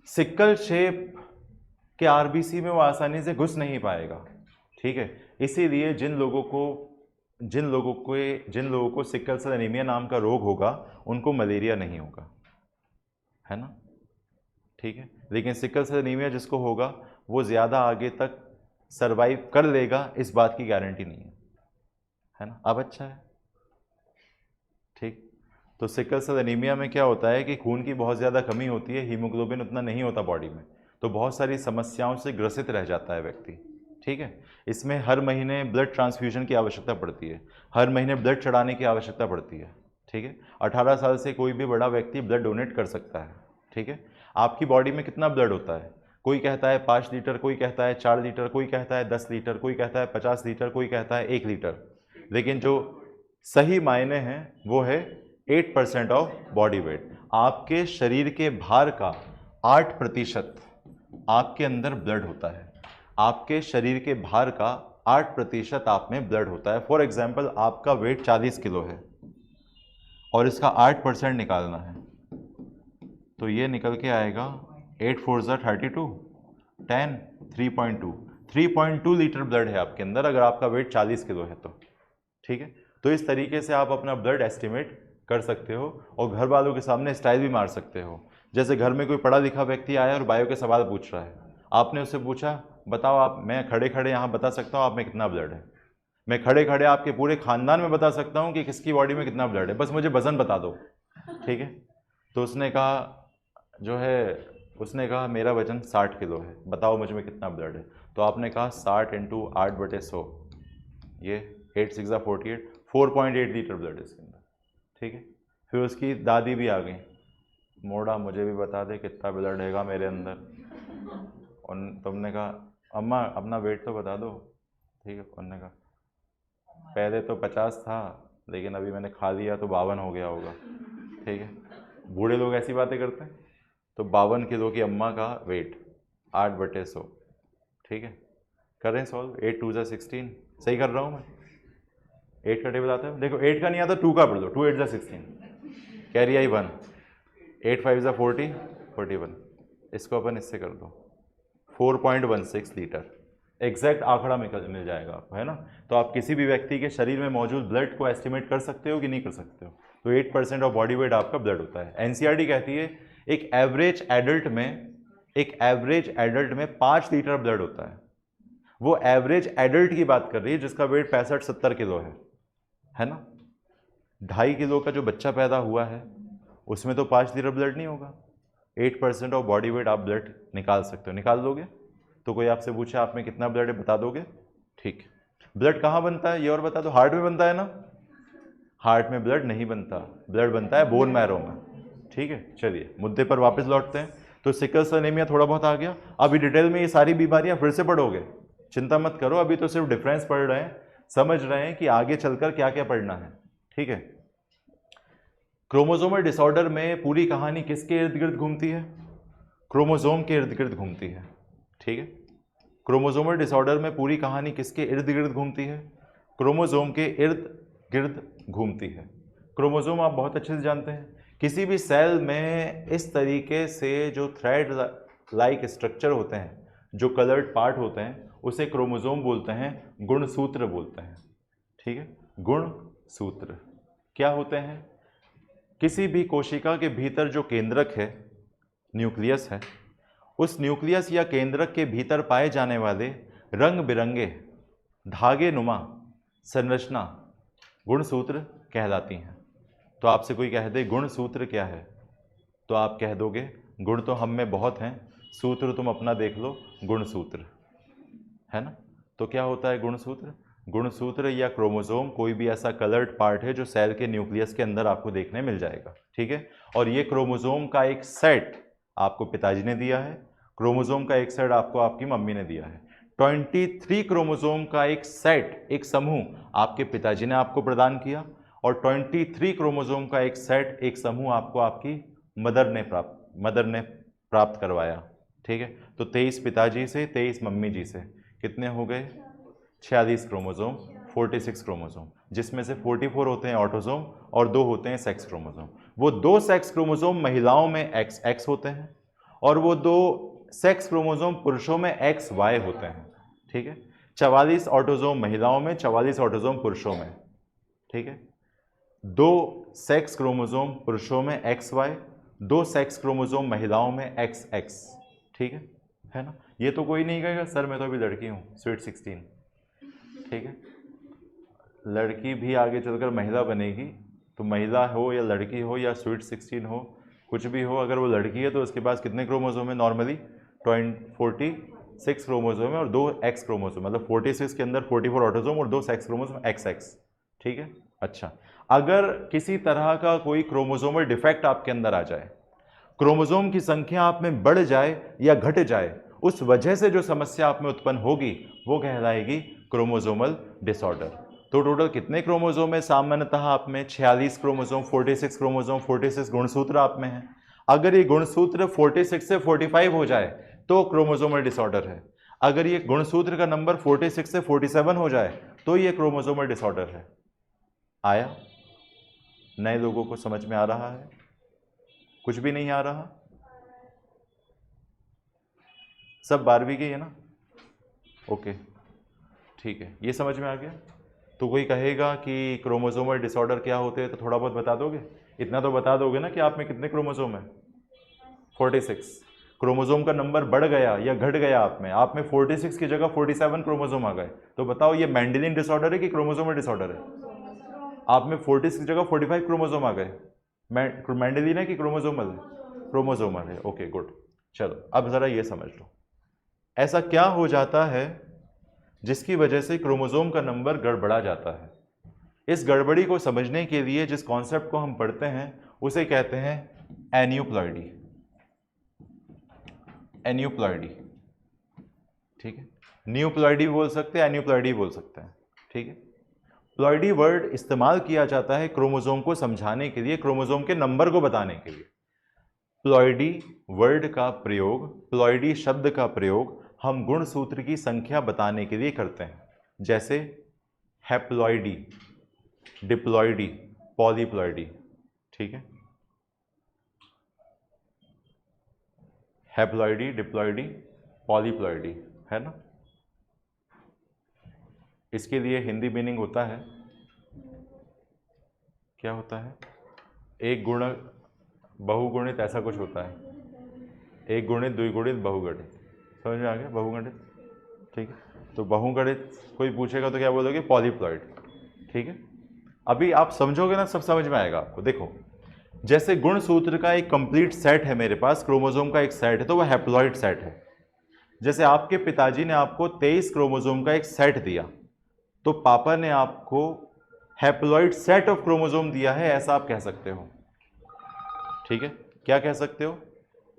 सिकल शेप के आरबीसी में वो आसानी से घुस नहीं पाएगा। ठीक है, इसीलिए जिन लोगों को सिकल सेल एनीमिया नाम का रोग होगा उनको मलेरिया नहीं होगा, है ना? ठीक है, लेकिन सिकल सेल एनीमिया जिसको होगा वो ज़्यादा आगे तक सरवाइव कर लेगा, इस बात की गारंटी नहीं है ना? अब अच्छा है, ठीक। तो सिकल सेल एनीमिया में क्या होता है कि खून की बहुत ज़्यादा कमी होती है, हीमोग्लोबिन उतना नहीं होता बॉडी में, तो बहुत सारी समस्याओं से ग्रसित रह जाता है व्यक्ति। ठीक है, इसमें हर महीने ब्लड ट्रांसफ्यूजन की आवश्यकता पड़ती है, हर महीने ब्लड चढ़ाने की आवश्यकता पड़ती है। ठीक है, 18 साल से कोई भी बड़ा व्यक्ति ब्लड डोनेट कर सकता है। ठीक है, आपकी बॉडी में कितना ब्लड होता है? कोई कहता है 5 लीटर, कोई कहता है 4 लीटर, कोई कहता है 10 लीटर, कोई कहता है 50 लीटर, कोई कहता है 1 लीटर, लेकिन जो सही मायने हैं वो है 8% ऑफ बॉडी वेट। आपके शरीर के भार का 8% आपके अंदर ब्लड होता है। आपके शरीर के भार का 8% आप में ब्लड होता है। फॉर एग्जाम्पल, आपका वेट 40 किलो है और इसका 8% निकालना है, तो ये निकल के आएगा 8 4 32, 10 3.2 लीटर ब्लड है आपके अंदर, अगर आपका वेट 40 किलो है तो। ठीक है, तो इस तरीके से आप अपना ब्लड एस्टिमेट कर सकते हो और घर वालों के सामने स्टाइल भी मार सकते हो। जैसे घर में कोई पढ़ा लिखा व्यक्ति आया और बायो के सवाल पूछ रहा है, आपने उससे पूछा, बताओ आप, मैं खड़े खड़े यहाँ बता सकता हूँ आप में कितना ब्लड है, मैं खड़े खड़े आपके पूरे खानदान में बता सकता हूँ कि किसकी बॉडी में कितना ब्लड है, बस मुझे वजन बता दो। ठीक है, तो उसने कहा जो है उसने कहा मेरा वजन 60 किलो है, बताओ मुझ में कितना ब्लड है। तो आपने कहा 60 इंटू 8/100, ये 8 6 48, 4.8 लीटर ब्लड है इसके अंदर। ठीक है, फिर उसकी दादी भी आ गई, मोड़ा मुझे भी बता दे कितना ब्लड हैगा मेरे अंदर। और तुमने कहा अम्मा अपना वेट तो बता दो। ठीक है, उन्होंने कहा पहले तो 50 था, लेकिन अभी मैंने खा लिया तो 52 हो गया होगा। ठीक है, बूढ़े लोग ऐसी बातें करते हैं। तो 52 किलो की अम्मा का वेट, 8/100। ठीक है, करें सॉल्व, 8 2 जा 16, सही कर रहा हूँ मैं? 8 का टेबल आता है, देखो 8 का नहीं आता 2 का पढ़ लो, 2 8 जा 16, कैरी आई 1, 8 5 जा 40, 41, इसको अपन इससे कर दो 4.16 लीटर, एग्जैक्ट आंकड़ा मिल जाएगा आपको, है ना। तो आप किसी भी व्यक्ति के शरीर में मौजूद ब्लड को एस्टिमेट कर सकते हो कि नहीं कर सकते हो। तो 8% ऑफ बॉडी वेट आपका ब्लड होता है। एनसीईआरटी कहती है एक एवरेज एडल्ट में 5 लीटर ब्लड होता है। वो एवरेज एडल्ट की बात कर रही है जिसका वेट 65-70 किलो है ना। 2.5 किलो का जो बच्चा पैदा हुआ है उसमें तो 5 लीटर ब्लड नहीं होगा। 8% ऑफ बॉडी वेट आप ब्लड निकाल सकते हो, निकाल दोगे। तो कोई आपसे पूछे आप में कितना ब्लड है, बता दोगे। ठीक, ब्लड कहाँ बनता है ये और बता दो। हार्ट में बनता है ना, हार्ट में ब्लड नहीं बनता, ब्लड बनता है बोन मैरो में। ठीक है, चलिए मुद्दे पर वापस लौटते हैं। तो सिकल सेल एनीमिया थोड़ा बहुत आ गया। अभी डिटेल में ये सारी बीमारियां फिर से पढ़ोगे, चिंता मत करो, अभी तो सिर्फ डिफरेंस पढ़ रहे हैं, समझ रहे हैं कि आगे चलकर क्या क्या पढ़ना है। ठीक है, क्रोमोसोमल डिसऑर्डर में पूरी कहानी किसके इर्द गिर्द घूमती है? क्रोमोसोम के इर्द गिर्द घूमती है। ठीक है, क्रोमोसोमल डिसऑर्डर में पूरी कहानी किसके इर्द गिर्द घूमती है? क्रोमोसोम के इर्द गिर्द घूमती है। क्रोमोसोम आप बहुत अच्छे से जानते हैं, किसी भी सेल में इस तरीके से जो थ्रेड लाइक स्ट्रक्चर होते हैं, जो कलर्ड पार्ट होते हैं, उसे क्रोमोसोम बोलते हैं, गुणसूत्र बोलते हैं। ठीक है, गुणसूत्र क्या होते हैं? किसी भी कोशिका के भीतर जो केंद्रक है, न्यूक्लियस है, उस न्यूक्लियस या केंद्रक के भीतर पाए जाने वाले रंग बिरंगे धागे नुमा संरचना गुणसूत्र कहलाती हैं। तो आपसे कोई कह दे गुणसूत्र क्या है, तो आप कह दोगे गुण तो हम में बहुत हैं, सूत्र तुम अपना देख लो, गुणसूत्र, है ना। तो क्या होता है गुणसूत्र? गुणसूत्र या क्रोमोसोम कोई भी ऐसा कलर्ड पार्ट है जो सेल के न्यूक्लियस के अंदर आपको देखने मिल जाएगा। ठीक है, और ये क्रोमोसोम का एक सेट आपको पिताजी ने दिया है, क्रोमोसोम का एक सेट आपको आपकी मम्मी ने दिया है। 23 क्रोमोसोम का एक सेट, एक समूह आपके पिताजी ने आपको प्रदान किया, और 23 क्रोमोसोम का एक सेट, एक समूह आपको आपकी मदर ने प्राप्त करवाया। ठीक है, तो 23 पिताजी से, 23 मम्मी जी से, कितने हो गए? 46 क्रोमोसोम, 46 क्रोमोसोम, जिसमें से 44 होते हैं ऑटोसोम और 2 होते हैं सेक्स क्रोमोसोम। वो 2 सेक्स क्रोमोसोम महिलाओं में XX होते हैं और वो 2 सेक्स क्रोमोसोम पुरुषों में XY होते हैं। ठीक है, 44 ऑटोसोम महिलाओं में, 44 ऑटोसोम पुरुषों में। ठीक है, 2 सेक्स क्रोमोसोम पुरुषों में XY, 2 सेक्स क्रोमोसोम महिलाओं में XX। ठीक है ना। ये तो कोई नहीं कहेगा सर मैं तो अभी लड़की हूँ, स्वीट 16। ठीक है, लड़की भी आगे चलकर महिला बनेगी, तो महिला हो या लड़की हो या स्वीट 16 हो, कुछ भी हो, अगर वो लड़की है तो उसके पास कितने क्रोमोसोम है? नॉर्मली 46 क्रोमोसोम है और 2 एक्स क्रोमोसोम, मतलब 46 के अंदर 44 ऑटोसोम और 2 सेक्स क्रोमोसोम XX। ठीक है, अच्छा, अगर किसी तरह का कोई क्रोमोसोमल डिफेक्ट आपके अंदर आ जाए, क्रोमोसोम की संख्या आप में बढ़ जाए या घट जाए, उस वजह से जो समस्या आप में उत्पन्न होगी वो कहलाएगी क्रोमोसोमल डिसऑर्डर। तो टोटल कितने क्रोमोसोम है सामान्यतः आप में? 46 क्रोमोसोम, 46 क्रोमोसोम, 46 गुणसूत्र आप में है। अगर ये गुणसूत्र 46 से 45 हो जाए तो क्रोमोसोमल डिसऑर्डर है। अगर ये गुणसूत्र का नंबर 46 से 47 हो जाए तो ये क्रोमोसोमल डिसऑर्डर है। आया? नए लोगों को समझ में आ रहा है? कुछ भी नहीं आ रहा? सब 12वीं के है ना? ओके, ठीक है, ये समझ में आ गया। तो कोई कहेगा कि क्रोमोसोमल डिसऑर्डर क्या होते हैं, तो थोड़ा बहुत बता दोगे? इतना तो बता दोगे ना कि आप में कितने क्रोमोसोम है? 46। क्रोमोसोम का नंबर बढ़ गया या घट गया आप में 46 की जगह 47 क्रोमोसोम आ गए, तो बताओ ये मेंडेलियन डिसऑर्डर है कि क्रोमोसोमल डिसऑर्डर है? आप में 46 की जगह 45 क्रोमोसोम आ गए, मेंडेलियन है कि क्रोमोसोमल है? क्रोमोसोमल है। ओके गुड, चलो अब जरा ये समझ लो, ऐसा क्या हो जाता है जिसकी वजह से क्रोमोसोम का नंबर गड़बड़ा जाता है। इस गड़बड़ी को समझने के लिए जिस कॉन्सेप्ट को हम पढ़ते हैं उसे कहते हैं एन्यूप्लॉइडी। एन्यूप्लॉइडी, ठीक है, न्यूप्लॉइडी बोल सकते हैं, एन्यूप्लॉइडी बोल सकते हैं, ठीक है। प्लॉइडी वर्ड इस्तेमाल किया जाता है क्रोमोसोम को समझाने के लिए, क्रोमोसोम के नंबर को बताने के लिए। प्लॉइडी वर्ड का प्रयोग, प्लॉइडी शब्द का प्रयोग हम गुणसूत्र की संख्या बताने के लिए करते हैं, जैसे हैप्लॉइडी, डिप्लॉइडी, पॉलीप्लॉइडी, ठीक है। हैप्लॉइडी, डिप्लॉइडी, पॉलीप्लॉइडी, है ना। इसके लिए हिंदी मीनिंग होता है, क्या होता है, एक गुण बहुगुणित, ऐसा कुछ होता है, एक गुणित द्विगुणित बहुगणित, समझ में आ गया, बहुगणित, ठीक है। तो बहुगणित कोई पूछेगा तो क्या बोलोगे, पॉलीप्लॉइड, ठीक है। अभी आप समझोगे ना, सब समझ में आएगा आपको। देखो, जैसे गुणसूत्र का एक कंप्लीट सेट है मेरे पास, क्रोमोसोम का एक सेट है, तो वह हैप्लॉइड सेट है। जैसे आपके पिताजी ने आपको 23 क्रोमोसोम का एक सेट दिया, तो पापा ने आपको हैप्लॉइड सेट ऑफ क्रोमोसोम दिया है, ऐसा आप कह सकते हो, ठीक है। क्या कह सकते हो,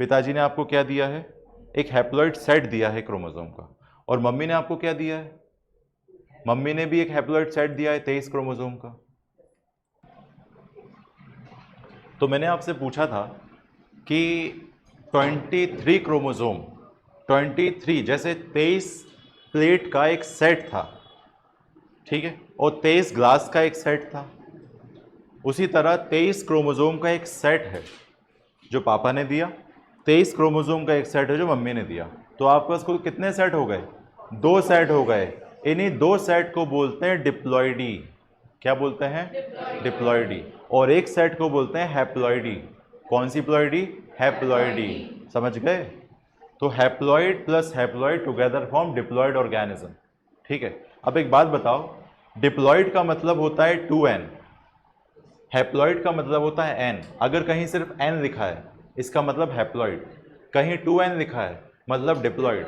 पिताजी ने आपको क्या दिया है, एक हैप्लॉइड सेट दिया है क्रोमोसोम का। और मम्मी ने आपको क्या दिया है, मम्मी ने भी एक हैप्लॉइड सेट दिया है 23 क्रोमोसोम का। तो मैंने आपसे पूछा था कि 23 क्रोमोसोम, 23 जैसे 23 प्लेट का एक सेट था, ठीक है, और 23 ग्लास का एक सेट था, उसी तरह 23 क्रोमोसोम का एक सेट है जो पापा ने दिया, 23 क्रोमोसोम का एक सेट है जो मम्मी ने दिया। तो आपके पास कुल कितने सेट हो गए, 2 सेट हो गए। इन्हीं 2 सेट को बोलते हैं डिप्लॉइडी। क्या बोलते हैं, डिप्लॉइडी। और एक सेट को बोलते हैं हैप्लॉइडी। कौन सी प्लॉइडी, हैप्लॉइडी, समझ गए। तो haploid plus haploid together form diploid organism, ठीक है। अब एक बात बताओ, डिप्लॉइड का मतलब होता है 2n, हैप्लॉइड का मतलब होता है n। अगर कहीं सिर्फ n लिखा है इसका मतलब हैप्लॉइड, कहीं 2n लिखा है मतलब डिप्लॉइड,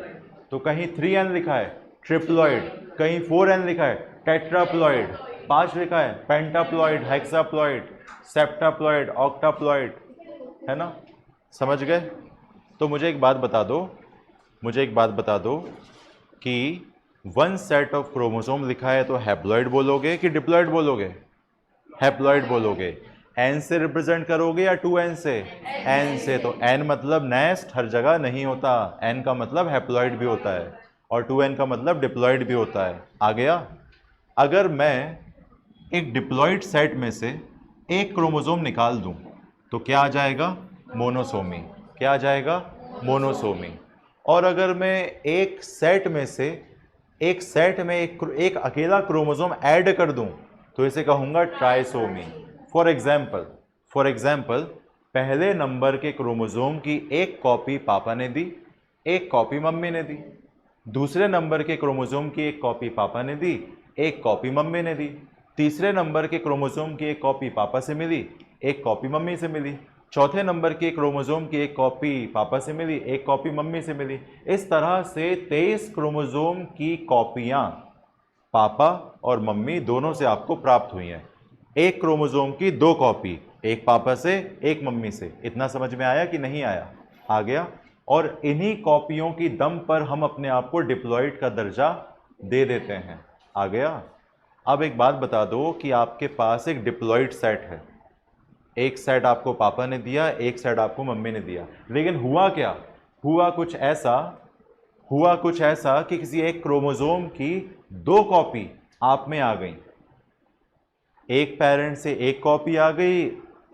तो कहीं 3n लिखा है ट्रिप्लॉइड, कहीं 4n लिखा है टेट्राप्लॉइड, 5 लिखा है पेंटाप्लॉइड, हेक्साप्लॉइड, सेप्टाप्लॉइड, ऑक्टाप्लॉइड, है ना, समझ गए। तो मुझे एक बात बता दो, मुझे एक बात बता दो कि 1 सेट ऑफ क्रोमोसोम लिखा है तो हैप्लॉइड बोलोगे कि डिप्लॉइड बोलोगे, हैप्लॉइड बोलोगे। n से रिप्रेजेंट करोगे या 2n से, n से। तो n मतलब नेस्ट हर जगह नहीं होता, n का मतलब हैप्लॉइड भी होता है और 2n का मतलब डिप्लॉइड भी होता है। आ गया। अगर मैं एक डिप्लॉइड सेट में से एक क्रोमोसोम निकाल दूं तो क्या आ जाएगा, मोनोसोमी। क्या आ जाएगा, मोनोसोमी। और अगर मैं एक सेट में से एक अकेला क्रोमोसोम ऐड कर दूं तो इसे कहूंगा ट्राइसोमी। फॉर एग्जाम्पल पहले नंबर के क्रोमोसोम की एक कॉपी पापा ने दी, एक कॉपी मम्मी ने दी। दूसरे नंबर के क्रोमोसोम की एक कॉपी पापा ने दी, एक कॉपी मम्मी ने दी। तीसरे नंबर के क्रोमोसोम की एक कॉपी पापा से मिली, एक कॉपी मम्मी से मिली। चौथे नंबर के क्रोमोसोम की एक कॉपी पापा से मिली, एक कॉपी मम्मी से मिली। इस तरह से 23 क्रोमोसोम की कॉपियां पापा और मम्मी दोनों से आपको प्राप्त हुई हैं। एक क्रोमोसोम की 2 कॉपी, एक पापा से एक मम्मी से। इतना समझ में आया कि नहीं आया, आ गया। और इन्हीं कॉपियों की दम पर हम अपने आप को डिप्लॉइड का दर्जा दे देते हैं। आ गया। अब एक बात बता दो कि आपके पास एक डिप्लॉइड सेट है, एक सेट आपको पापा ने दिया, एक सेट आपको मम्मी ने दिया। लेकिन हुआ क्या, हुआ कुछ ऐसा कि किसी एक क्रोमोसोम की 2 कॉपी आप में आ गई। एक पेरेंट से एक कॉपी आ गई,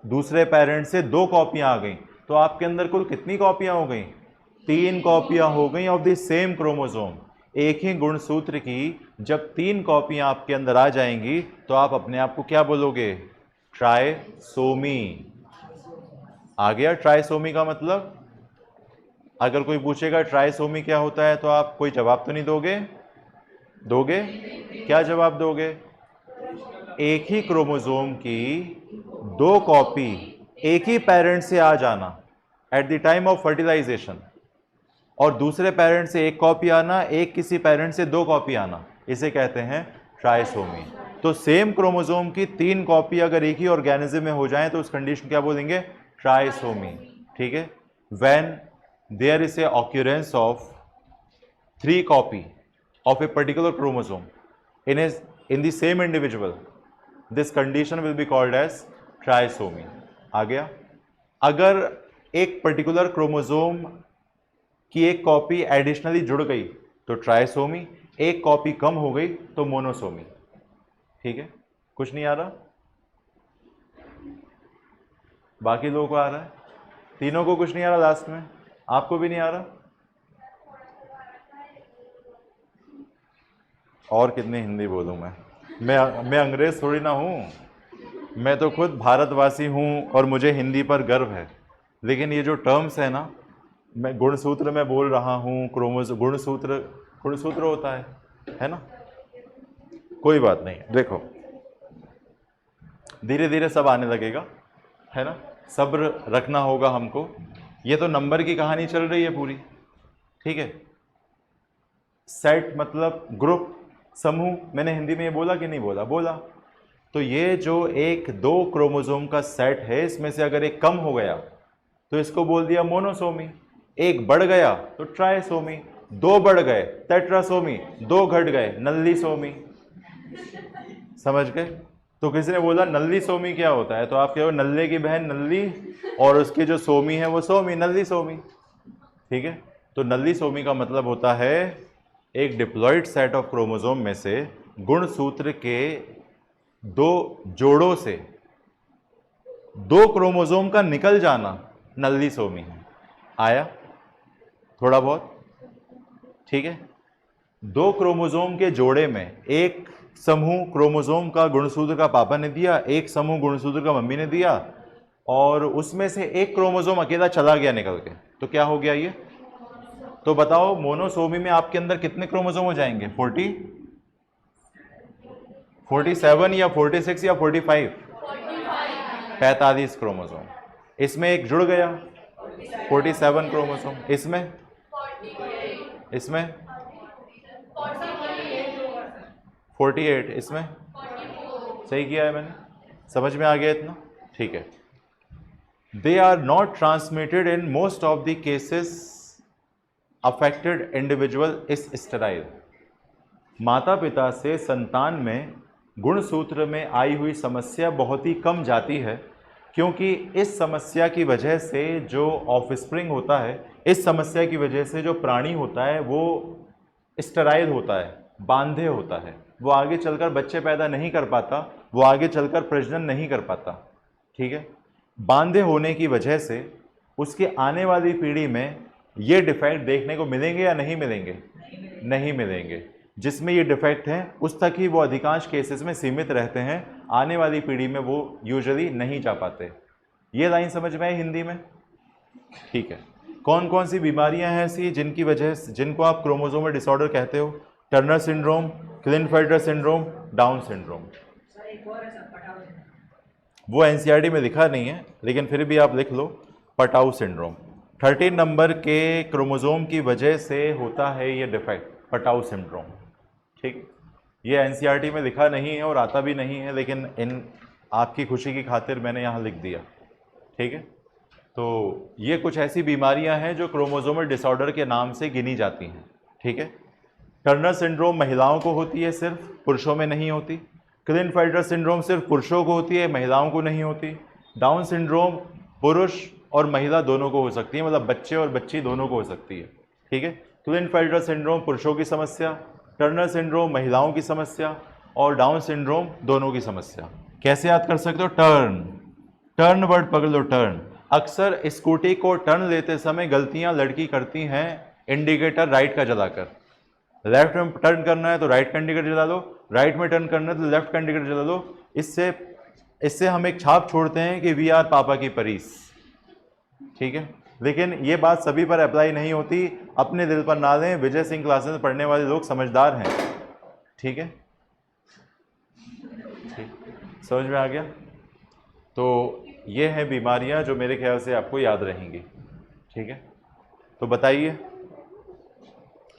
दूसरे पेरेंट से 2 कॉपियां आ गई। तो आपके अंदर कुल कितनी कॉपियां हो गई, 3 कॉपियां हो गई ऑफ द सेम क्रोमोसोम। एक ही गुणसूत्र की जब 3 कॉपियां आपके अंदर आ जाएंगी तो आप अपने आप को क्या बोलोगे, ट्राइसोमी। आ गया ट्राइसोमी का मतलब। अगर कोई पूछेगा ट्राइसोमी क्या होता है तो आप कोई जवाब तो नहीं दोगे? क्या जवाब दोगे? एक ही क्रोमोसोम की 2 कॉपी एक ही पेरेंट से आ जाना at the time of fertilization, और दूसरे पेरेंट से एक कॉपी आना, एक किसी पेरेंट से 2 कॉपी आना, इसे कहते हैं ट्राइसोमी। तो सेम क्रोमोसोम की 3 कॉपी अगर एक ही ऑर्गेनिज्म में हो जाए तो उस कंडीशन क्या बोलेंगे? ट्राइसोमी। ठीक है। When there is a occurrence of 3 copy of a particular chromosome in the same individual, this condition will be called as trisomy। आ गया? अगर एक पर्टिकुलर क्रोमोसोम की एक कॉपी एडिशनली जुड़ गई तो ट्राइसोमी, एक कॉपी कम हो गई तो मोनोसोमी। ठीक है, कुछ नहीं आ रहा? बाकी लोगों को आ रहा है? तीनों को कुछ नहीं आ रहा? लास्ट में आपको भी नहीं आ रहा? और कितनी हिंदी बोलूं मैं अंग्रेज थोड़ी ना हूं, मैं तो खुद भारतवासी हूं और मुझे हिंदी पर गर्व है। लेकिन ये जो टर्म्स है ना, मैं गुणसूत्र में बोल रहा हूं, गुणसूत्र होता है ना? कोई बात नहीं, देखो धीरे धीरे सब आने लगेगा, है ना? सब्र रखना होगा हमको। ये तो नंबर की कहानी चल रही है पूरी। ठीक है। सेट मतलब ग्रुप, समूह। मैंने हिंदी में ये बोला कि नहीं बोला? बोला। तो ये जो 1-2 क्रोमोसोम का सेट है, इसमें से अगर एक कम हो गया तो इसको बोल दिया मोनोसोमी। एक बढ़ गया तो ट्राइसोमी, 2 बढ़ गए टेट्रासोमी, 2 घट गए नल्लीसोमी। समझ गए? तो किसी ने बोला नल्ली सोमी क्या होता है, तो आप कहो नल्ले की बहन नल्ली और उसकी जो सोमी है वो सोमी, नल्ली सोमी। ठीक है। तो नल्ली सोमी का मतलब होता है एक डिप्लॉइड सेट ऑफ क्रोमोसोम में से गुणसूत्र के 2 जोड़ों से 2 क्रोमोसोम का निकल जाना नल्ली सोमी है। आया थोड़ा बहुत? ठीक है। 2 क्रोमोसोम के जोड़े में एक समूह क्रोमोसोम का गुणसूत्र का पापा ने दिया, एक समूह गुणसूत्र का मम्मी ने दिया, और उसमें से एक क्रोमोसोम अकेला चला गया निकल के, तो क्या हो गया ये? तो बताओ मोनोसोमी में आपके अंदर कितने क्रोमोसोम हो जाएंगे? 47 या 46 या 45? 45 क्रोमोसोम। इसमें एक जुड़ गया 47 क्रोमोसोम, इसमें 48, इसमें सही किया है मैंने? समझ में आ गया इतना? ठीक है। They are not transmitted in most of the cases affected individual is sterile. माता पिता से संतान में गुणसूत्र में आई हुई समस्या बहुत ही कम जाती है, क्योंकि इस समस्या की वजह से जो ऑफस्प्रिंग होता है, इस समस्या की वजह से जो प्राणी होता है वो स्टेराइल होता है, बांधे होता है। वो आगे चलकर बच्चे पैदा नहीं कर पाता, वो आगे चलकर प्रजनन नहीं कर पाता। ठीक है। बांधे होने की वजह से उसके आने वाली पीढ़ी में ये डिफेक्ट देखने को मिलेंगे या नहीं मिलेंगे? नहीं मिलेंगे। जिसमें ये डिफेक्ट हैं उस तक ही वो अधिकांश केसेस में सीमित रहते हैं, आने वाली पीढ़ी में वो यूजुअली नहीं जा पाते। ये लाइन समझ में आई हिंदी में? ठीक है। कौन कौन सी बीमारियां हैं ऐसी जिनकी वजह से, जिनको आप क्रोमोसोमल डिसऑर्डर कहते हो? Turner syndrome, Klinefelter syndrome, Down syndrome. वो एनसीईआरटी में लिखा नहीं है, लेकिन फिर भी आप लिख लो, पटाऊ सिंड्रोम। 13 नंबर के क्रोमोसोम की वजह से होता है ये डिफेक्ट, पटाऊ सिंड्रोम। ठीक। ये एनसीईआरटी में लिखा नहीं है और आता भी नहीं है, लेकिन इन आपकी खुशी की खातिर मैंने यहाँ लिख दिया। ठीक है। तो ये कुछ ऐसी बीमारियां हैं जो क्रोमोसोमल डिसऑर्डर के नाम से गिनी जाती हैं। ठीक है। टर्नर सिंड्रोम महिलाओं को होती है, सिर्फ पुरुषों में नहीं होती। क्लिनफेल्टर सिंड्रोम सिर्फ पुरुषों को होती है, महिलाओं को नहीं होती। डाउन सिंड्रोम पुरुष और महिला दोनों को हो सकती है, मतलब बच्चे और बच्ची दोनों को हो सकती है। ठीक है। क्लिनफेल्टर सिंड्रोम पुरुषों की समस्या, टर्नर सिंड्रोम महिलाओं की समस्या, और डाउन सिंड्रोम दोनों की समस्या। कैसे याद कर सकते हो? टर्न वर्ड पकड़ लो, टर्न। अक्सर स्कूटी को टर्न लेते समय गलतियां लड़की करती हैं, इंडिकेटर राइट का जलाकर। लेफ्ट में टर्न करना है तो राइट का इंडिकेटर जला लो, राइट में टर्न करना है तो लेफ्ट का इंडिकेटर जला लो। इससे हम एक छाप छोड़ते हैं कि वी आर पापा की परीस। ठीक है। लेकिन ये बात सभी पर अप्लाई नहीं होती, अपने दिल पर ना लें। विजय सिंह क्लासेस में पढ़ने वाले लोग समझदार हैं। ठीक है। ठीक, समझ में आ गया? तो ये हैं बीमारियां जो मेरे ख्याल से आपको याद रहेंगी। ठीक है। तो बताइए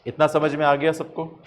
इतना समझ में आ गया सबको?